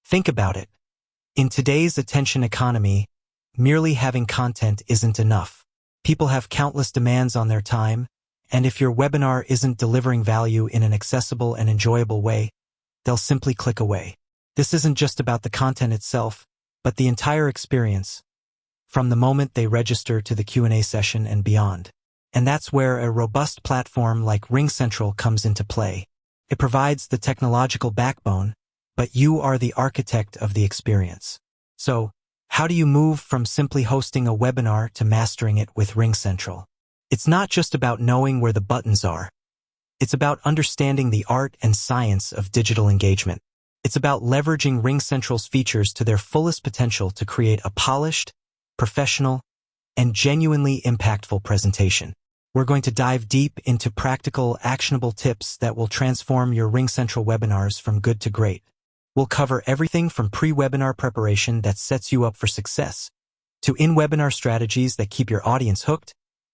Think about it. In today's attention economy, merely having content isn't enough. People have countless demands on their time, and if your webinar isn't delivering value in an accessible and enjoyable way, they'll simply click away. This isn't just about the content itself, but the entire experience, from the moment they register to the Q&A session and beyond. And that's where a robust platform like RingCentral comes into play. It provides the technological backbone, but you are the architect of the experience. So, how do you move from simply hosting a webinar to mastering it with RingCentral? It's not just about knowing where the buttons are. It's about understanding the art and science of digital engagement. It's about leveraging RingCentral's features to their fullest potential to create a polished, professional, and genuinely impactful presentation. We're going to dive deep into practical, actionable tips that will transform your RingCentral webinars from good to great. We'll cover everything from pre-webinar preparation that sets you up for success, to in-webinar strategies that keep your audience hooked,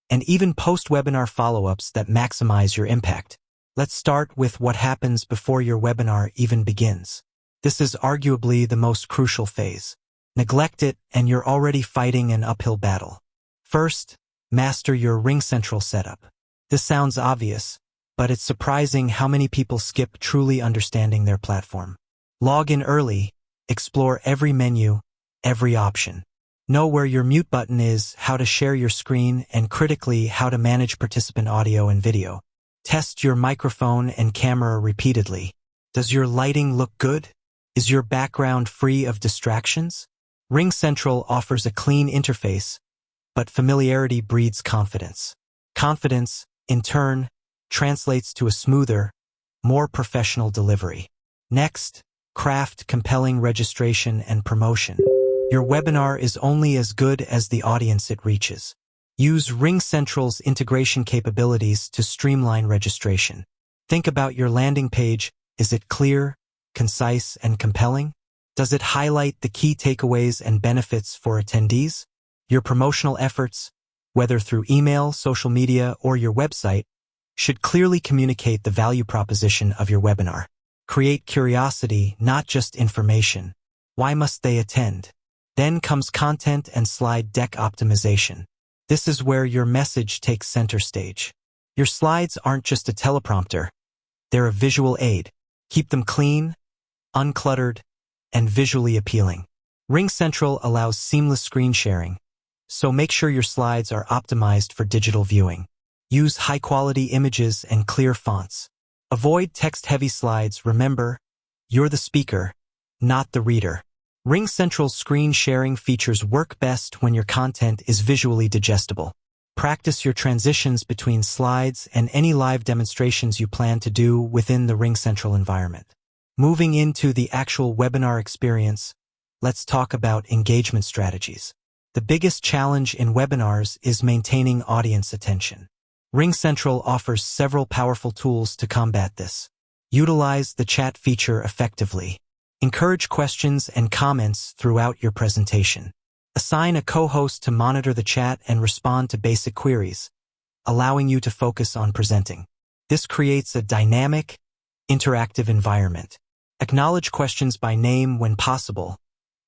and even post-webinar follow-ups that maximize your impact. Let's start with what happens before your webinar even begins. This is arguably the most crucial phase. Neglect it, and you're already fighting an uphill battle. First, master your RingCentral setup. This sounds obvious, but it's surprising how many people skip truly understanding their platform. Log in early, explore every menu, every option. Know where your mute button is, how to share your screen, and critically, how to manage participant audio and video. Test your microphone and camera repeatedly. Does your lighting look good? Is your background free of distractions? RingCentral offers a clean interface, but familiarity breeds confidence. Confidence, in turn, translates to a smoother, more professional delivery. Next, craft compelling registration and promotion. Your webinar is only as good as the audience it reaches. Use RingCentral's integration capabilities to streamline registration. Think about your landing page. Is it clear, concise, and compelling? Does it highlight the key takeaways and benefits for attendees? Your promotional efforts, whether through email, social media, or your website, should clearly communicate the value proposition of your webinar. Create curiosity, not just information. Why must they attend? Then comes content and slide deck optimization. This is where your message takes center stage. Your slides aren't just a teleprompter. They're a visual aid. Keep them clean, uncluttered, and visually appealing. RingCentral allows seamless screen sharing, so make sure your slides are optimized for digital viewing. Use high-quality images and clear fonts. Avoid text-heavy slides. Remember, you're the speaker, not the reader. RingCentral's screen sharing features work best when your content is visually digestible. Practice your transitions between slides and any live demonstrations you plan to do within the RingCentral environment. Moving into the actual webinar experience, let's talk about engagement strategies. The biggest challenge in webinars is maintaining audience attention. RingCentral offers several powerful tools to combat this. Utilize the chat feature effectively. Encourage questions and comments throughout your presentation. Assign a co-host to monitor the chat and respond to basic queries, allowing you to focus on presenting. This creates a dynamic, interactive environment. Acknowledge questions by name when possible,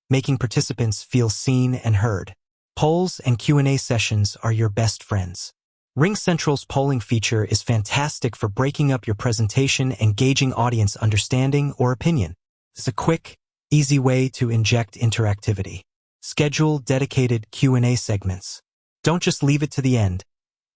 making participants feel seen and heard. Polls and Q&A sessions are your best friends. RingCentral's polling feature is fantastic for breaking up your presentation and gauging audience understanding or opinion. It's a quick, easy way to inject interactivity. Schedule dedicated Q&A segments. Don't just leave it to the end.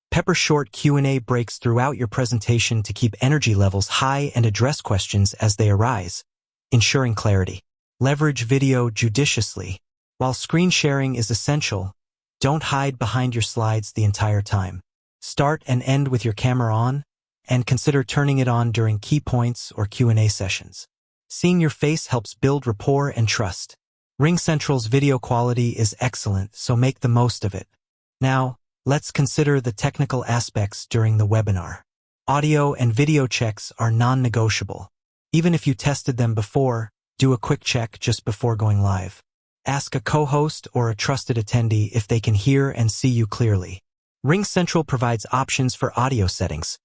Pepper short Q&A breaks throughout your presentation to keep energy levels high and address questions as they arise, ensuring clarity. Leverage video judiciously. While screen sharing is essential, don't hide behind your slides the entire time. Start and end with your camera on, and consider turning it on during key points or Q&A sessions. Seeing your face helps build rapport and trust. RingCentral's video quality is excellent, so make the most of it. Now, let's consider the technical aspects during the webinar. Audio and video checks are non-negotiable. Even if you tested them before, do a quick check just before going live. Ask a co-host or a trusted attendee if they can hear and see you clearly. RingCentral provides options for audio settings.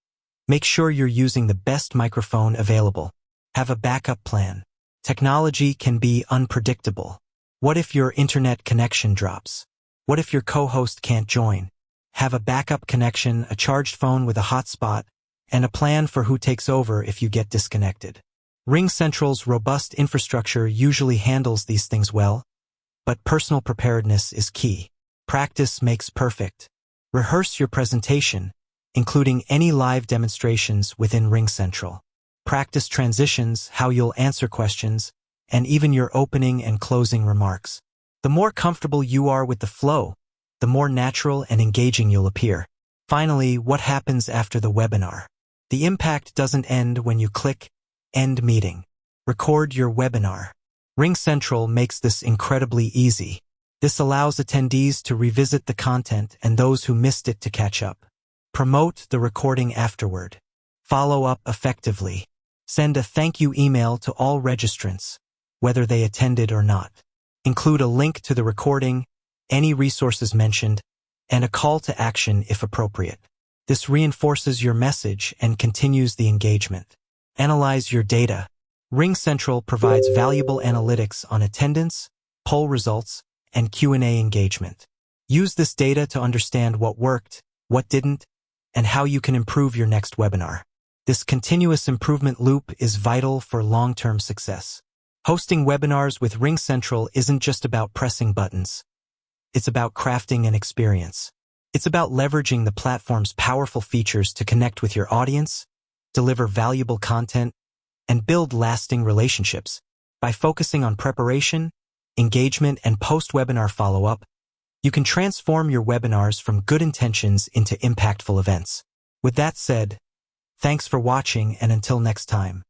Make sure you're using the best microphone available. Have a backup plan. Technology can be unpredictable. What if your internet connection drops? What if your co-host can't join? Have a backup connection, a charged phone with a hotspot, and a plan for who takes over if you get disconnected. RingCentral's robust infrastructure usually handles these things well, but personal preparedness is key. Practice makes perfect. Rehearse your presentation, including any live demonstrations within RingCentral. Practice transitions, how you'll answer questions, and even your opening and closing remarks. The more comfortable you are with the flow, the more natural and engaging you'll appear. Finally, what happens after the webinar? The impact doesn't end when you click End Meeting. Record your webinar. RingCentral makes this incredibly easy. This allows attendees to revisit the content and those who missed it to catch up. Promote the recording afterward. Follow up effectively. Send a thank you email to all registrants, whether they attended or not. Include a link to the recording, any resources mentioned, and a call to action if appropriate. This reinforces your message and continues the engagement. Analyze your data. RingCentral provides valuable analytics on attendance, poll results, and Q&A engagement. Use this data to understand what worked, what didn't, and how you can improve your next webinar. This continuous improvement loop is vital for long-term success. Hosting webinars with RingCentral isn't just about pressing buttons. It's about crafting an experience. It's about leveraging the platform's powerful features to connect with your audience, deliver valuable content, and build lasting relationships. By focusing on preparation, engagement, and post-webinar follow-up, you can transform your webinars from good intentions into impactful events. With that said, thanks for watching, and until next time.